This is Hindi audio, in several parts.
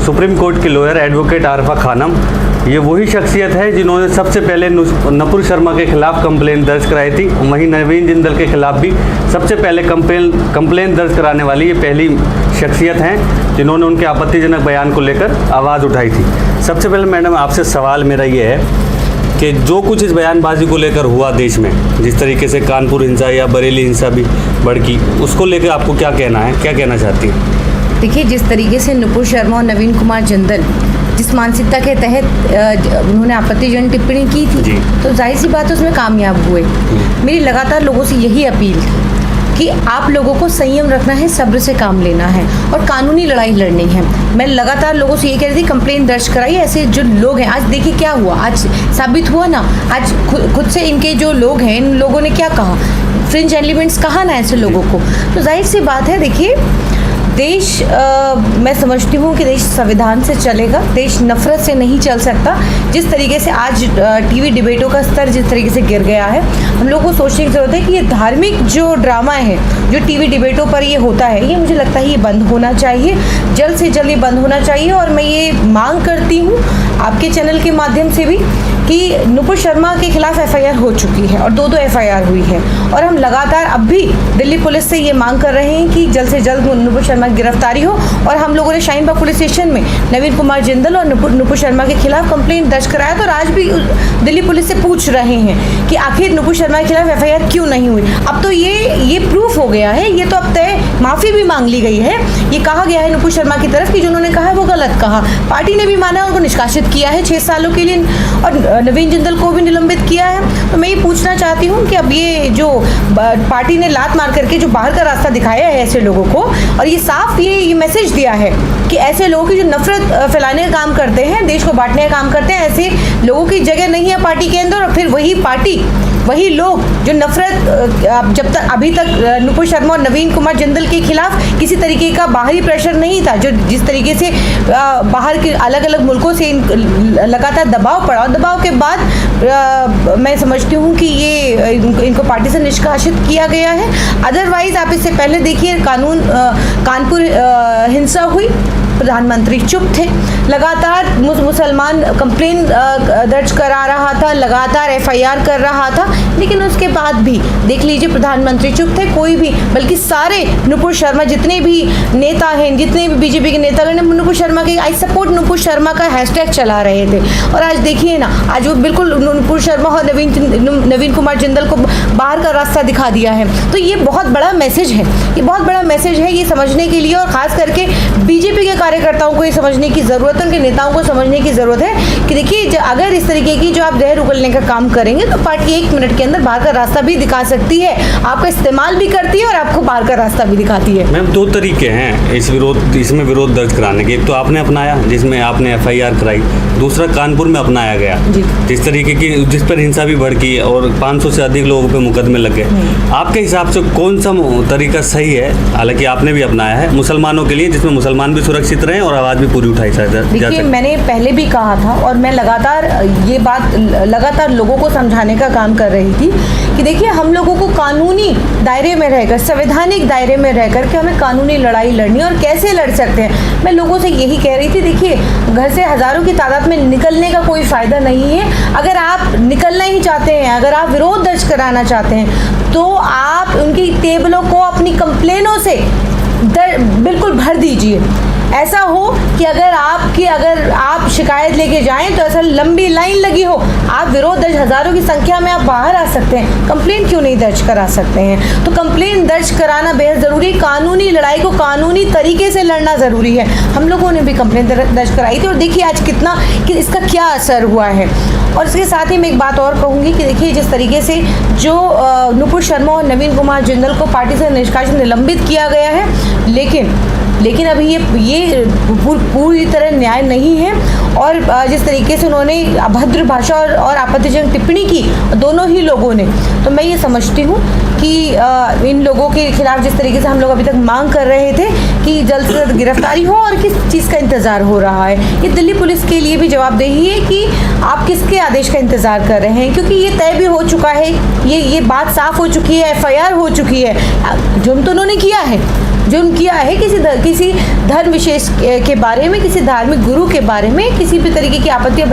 सुप्रीम कोर्ट की लॉयर एडवोकेट आरफा खानम, ये वही शख्सियत है जिन्होंने सबसे पहले नुपुर शर्मा के खिलाफ कंप्लेंट दर्ज कराई थी। वहीं नवीन जिंदल के खिलाफ भी सबसे पहले कंप्लेंट दर्ज कराने वाली ये पहली शख्सियत हैं जिन्होंने उनके आपत्तिजनक बयान को लेकर आवाज़ उठाई थी। सबसे पहले मैडम आपसे सवाल मेरा ये है कि जो कुछ इस बयानबाजी को लेकर हुआ देश में, जिस तरीके से कानपुर हिंसा या बरेली हिंसा भी भड़की, उसको लेकर आपको क्या कहना है, क्या कहना चाहती हैं? देखिए, जिस तरीके से नुपुर शर्मा और नवीन कुमार जिंदल जिस मानसिकता के तहत उन्होंने आपत्तिजनक टिप्पणी की थी, तो जाहिर सी बात है उसमें कामयाब हुए। मेरी लगातार लोगों से यही अपील थी कि आप लोगों को संयम रखना है, सब्र से काम लेना है और कानूनी लड़ाई लड़नी है। मैं लगातार लोगों से ये कह रही थी कंप्लेंट दर्ज कराइए। ऐसे जो लोग हैं, आज देखिए क्या हुआ, आज साबित हुआ ना, आज खुद से इनके जो लोग हैं, इन लोगों ने क्या कहा, फ्रिंज एलिमेंट्स कहा ना ऐसे लोगों को। तो जाहिर सी बात है, देखिए देश मैं समझती हूँ कि देश संविधान से चलेगा, देश नफरत से नहीं चल सकता। जिस तरीके से आज टीवी डिबेटों का स्तर जिस तरीके से गिर गया है, हम लोगों को सोचने की ज़रूरत है कि ये धार्मिक जो ड्रामा है जो टीवी डिबेटों पर ये होता है, ये मुझे लगता है ये बंद होना चाहिए, जल्द से जल्द ये बंद होना चाहिए। और मैं ये मांग करती हूँ आपके चैनल के माध्यम से भी कि नुपुर शर्मा के खिलाफ एफआईआर हो चुकी है और 2 एफआईआर हुई है, और हम लगातार अब भी दिल्ली पुलिस से ये मांग कर रहे हैं कि जल्द से जल्द नुपुर शर्मा की गिरफ्तारी हो। और हम लोगों ने शाहीनबाग पुलिस स्टेशन में नवीन कुमार जिंदल और नुपुर शर्मा के खिलाफ कंप्लेंट दर्ज कराया, तो आज भी दिल्ली पुलिस से पूछ रहे हैं कि आखिर नुपुर शर्मा के खिलाफ एफआईआर क्यों नहीं हुई। अब तो ये प्रूफ हो गया है, ये तो अब तय, माफ़ी भी मांग ली गई है। ये कहा गया है नुपुर शर्मा की तरफ कि जो उन्होंने कहा है वो गलत कहा, पार्टी ने भी माना, उनको निष्कासित किया है 6 सालों के लिए और नवीन जिंदल को भी निलंबित किया है। तो मैं ये पूछना चाहती हूँ कि अब ये जो पार्टी ने लात मार करके जो बाहर का रास्ता दिखाया है ऐसे लोगों को, और ये साफ ये मैसेज दिया है कि ऐसे लोगों की जो नफरत फैलाने का काम करते हैं, देश को बांटने का काम करते हैं, ऐसे लोगों की जगह नहीं है पार्टी के अंदर। और फिर वही पार्टी, वही लोग जो नफरत, जब तक अभी तक नुपुर शर्मा और नवीन कुमार जिंदल के खिलाफ किसी तरीके का बाहरी प्रेशर नहीं था, जो जिस तरीके से बाहर के अलग अलग मुल्कों से लगातार दबाव पड़ा, और दबाव के बाद मैं समझती हूँ कि ये इनको पार्टी से निष्कासित किया गया है। अदरवाइज आप इससे पहले देखिए कानपुर हिंसा हुई, प्रधानमंत्री चुप थे, लगातार मुसलमान कंप्लेन दर्ज करा रहा था, लगातार एफआईआर कर रहा था, लेकिन उसके बाद भी देख लीजिए प्रधानमंत्री चुप थे, कोई भी, बल्कि सारे नुपुर शर्मा जितने भी नेता हैं, जितने भी बीजेपी के नेता ने नुपुर शर्मा के आई सपोर्ट नुपुर शर्मा का हैशटैग चला रहे थे। और आज देखिए ना, आज वो बिल्कुल नुपुर शर्मा और नवीन कुमार जिंदल को बाहर का रास्ता दिखा दिया है। तो ये बहुत बड़ा मैसेज है, ये बहुत बड़ा मैसेज है, ये समझने के लिए, और खास करके बीजेपी के कार्यकर्ताओं को ये समझने की ज़रूरत है, उनके नेताओं को समझने की ज़रूरत है कि देखिए अगर इस तरीके की जो आप जहर उगलने का काम करेंगे तो पार्टी 1 मिनट के अंदर बाहर का रास्ता भी दिखा सकती है, आपका इस्तेमाल भी करती है और आपको बाहर का रास्ता भी दिखाती है। मैम 2 तरीके हैं इसमें विरोध दर्ज कराने के। एक तो आपने अपनाया जिसमें आपने एफआईआर कराई, दूसरा कानपुर में अपनाया गया जिस तरीके की, जिस पर हिंसा भी भड़की और 500 से अधिक लोगों पे मुकदमे लग गए। आपके हिसाब से कौन सा तरीका सही है, हालांकि आपने भी अपनाया है, मुसलमानों के लिए, जिसमें मुसलमान भी सुरक्षित रहें और आवाज़ भी पूरी उठाई जाए? देखिए, मैंने पहले भी कहा था और मैं लगातार ये बात लगातार लोगों को समझाने का काम कर रही थी कि देखिए हम लोगों को कानूनी दायरे में रहकर, संवैधानिक दायरे में रहकर के हमें कानूनी लड़ाई लड़नी, और कैसे लड़ सकते हैं। मैं लोगों से यही कह रही थी, देखिए घर से हज़ारों की तादाद में निकलने का कोई फ़ायदा नहीं है। अगर आप निकलना ही चाहते हैं, अगर आप विरोध दर्ज कराना चाहते हैं, तो आप उनकी टेबलों को अपनी कंप्लेनों से बिल्कुल भर दीजिए। ऐसा हो कि अगर आप शिकायत लेके जाएं तो ऐसा लंबी लाइन लगी हो, आप विरोध दर्ज हज़ारों की संख्या में आप बाहर आ सकते हैं, कंप्लेंट क्यों नहीं दर्ज करा सकते हैं? तो कंप्लेंट दर्ज कराना बेहद ज़रूरी, कानूनी लड़ाई को कानूनी तरीके से लड़ना ज़रूरी है। हम लोगों ने भी कंप्लेंट दर्ज कराई थी और देखिए आज कि इसका क्या असर हुआ है। और इसके साथ ही मैं एक बात और कहूँगी कि देखिए जिस तरीके से जो नुपुर शर्मा और नवीन कुमार जिंदल को पार्टी से निष्कासित निलंबित किया गया है, लेकिन अभी ये पूरी तरह न्याय नहीं है। और जिस तरीके से उन्होंने अभद्र भाषा और आपत्तिजनक टिप्पणी की दोनों ही लोगों ने, तो मैं ये समझती हूँ कि इन लोगों के खिलाफ जिस तरीके से हम लोग अभी तक मांग कर रहे थे कि जल्द से जल्द गिरफ्तारी हो, और किस चीज़ का इंतज़ार हो रहा है, ये दिल्ली पुलिस के लिए भी जवाबदेही है कि आप किसके आदेश का इंतज़ार कर रहे हैं, क्योंकि ये तय भी हो चुका है, ये बात साफ हो चुकी है, एफआईआर हो चुकी है, जुर्म तो उन्होंने किया है, जो किया है किसी धर्म विशेष के बारे में, किसी धार्मिक गुरु के बारे में किसी भी तरीके की आपत्ति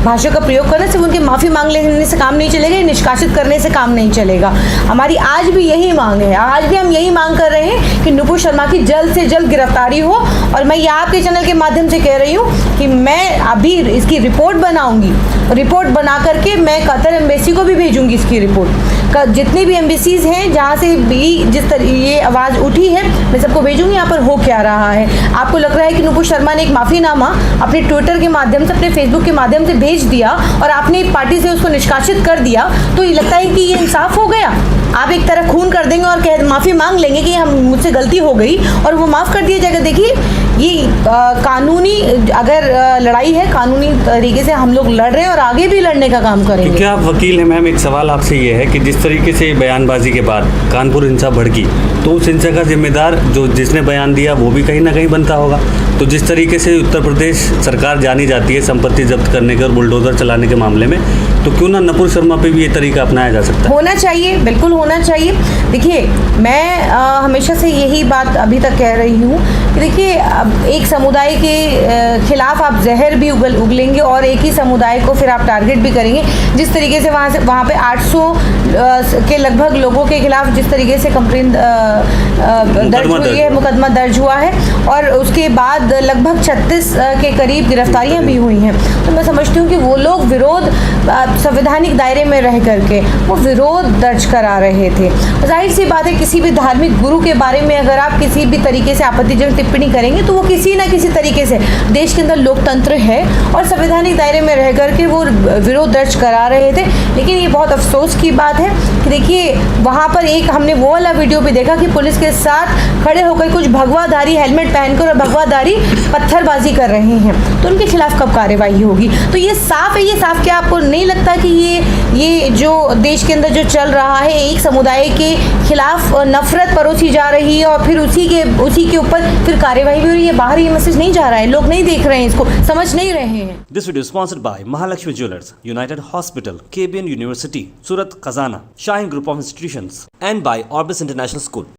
भाषा का प्रयोग करने से उनके माफ़ी मांग लेने से काम नहीं चलेगा, निष्कासित करने से काम नहीं चलेगा। हमारी आज भी यही मांग है, आज भी हम यही मांग कर रहे हैं कि नुपुर शर्मा की जल्द से जल्द गिरफ्तारी हो। और मैं ये आपके चैनल के माध्यम से कह रही हूँ कि मैं अभी इसकी रिपोर्ट बनाऊंगी, रिपोर्ट बना करके मैं कतर एम्बेसी को भी भेजूंगी इसकी रिपोर्ट। जितनी भी एम्बेसीज हैं जहाँ से भी जिस तरह ये आवाज़ उठी है मैं सबको भेजूंगी यहाँ पर हो क्या रहा है। आपको लग रहा है कि नुपुर शर्मा ने एक माफ़ीनामा अपने ट्विटर के माध्यम से, अपने फेसबुक के माध्यम से भेज दिया और आपने एक पार्टी से उसको निष्कासित कर दिया, तो ये लगता है कि ये इंसाफ हो गया। आप एक तरह खून कर देंगे और माफ़ी मांग लेंगे कि हम मुझसे गलती हो गई और वो माफ़ कर दिया जाएगा। देखिए ये कानूनी अगर लड़ाई है, कानूनी तरीके से हम लोग लड़ रहे हैं और आगे भी लड़ने का काम करेंगे। क्योंकि आप वकील हैं मैम, एक सवाल आपसे ये है कि जिस तरीके से बयानबाजी के बाद कानपुर हिंसा भड़की, तो उस हिंसा का जिम्मेदार जो जिसने बयान दिया वो भी कहीं ना कहीं बनता होगा। तो जिस तरीके से उत्तर प्रदेश सरकार जानी जाती है संपत्ति जब्त करने के और बुलडोजर चलाने के मामले में, तो क्यों ना नुपुर शर्मा पे भी ये तरीका अपनाया जा सकता है? होना चाहिए, बिल्कुल होना चाहिए। देखिए मैं हमेशा से यही बात अभी तक कह रही हूँ कि देखिए अब एक समुदाय के खिलाफ आप जहर भी उगलेंगे और एक ही समुदाय को फिर आप टारगेट भी करेंगे। जिस तरीके से वहाँ पे 800 के लगभग लोगों के खिलाफ जिस तरीके से कंप्लेन दर्ज हुई है, मुकदमा दर्ज हुआ है और उसके बाद लगभग 36 के करीब गिरफ्तारियां भी हुई हैं। तो मैं समझती हूँ कि वो लोग विरोध संवैधानिक दायरे में रह करके वो विरोध दर्ज करा रहे थे। जाहिर सी बात है किसी भी धार्मिक गुरु के बारे में अगर आप किसी भी तरीके से आपत्तिजनक टिप्पणी करेंगे तो वो किसी न किसी तरीके से, देश के अंदर लोकतंत्र है और संवैधानिक दायरे में रह करके वो विरोध दर्ज करा रहे थे। लेकिन ये बहुत अफसोस की बात है कि देखिए वहाँ पर एक हमने वो वाला वीडियो भी देखा कि पुलिस के साथ खड़े होकर कुछ भगवाधारी हेलमेट पहनकर और भगवाधारी पत्थरबाजी कर रहे हैं, तो उनके खिलाफ कब कार्रवाई होगी? तो ये साफ है, ये साफ। क्या आपको नहीं लगता कि ये जो देश के अंदर जो चल रहा है, एक समुदाय के खिलाफ नफरत परोसी जा रही है और फिर उसी के ऊपर फिर कार्रवाई भी हो रही है? बाहर ये मैसेज नहीं जा रहा है, लोग नहीं देख रहे हैं, इसको समझ नहीं रहे हैं। This video is sponsored by Mahalakshmi Jewelers, United Hospital, KBN University, Surat, Khazana, Shine Group of Institutions, and by Orbis International School.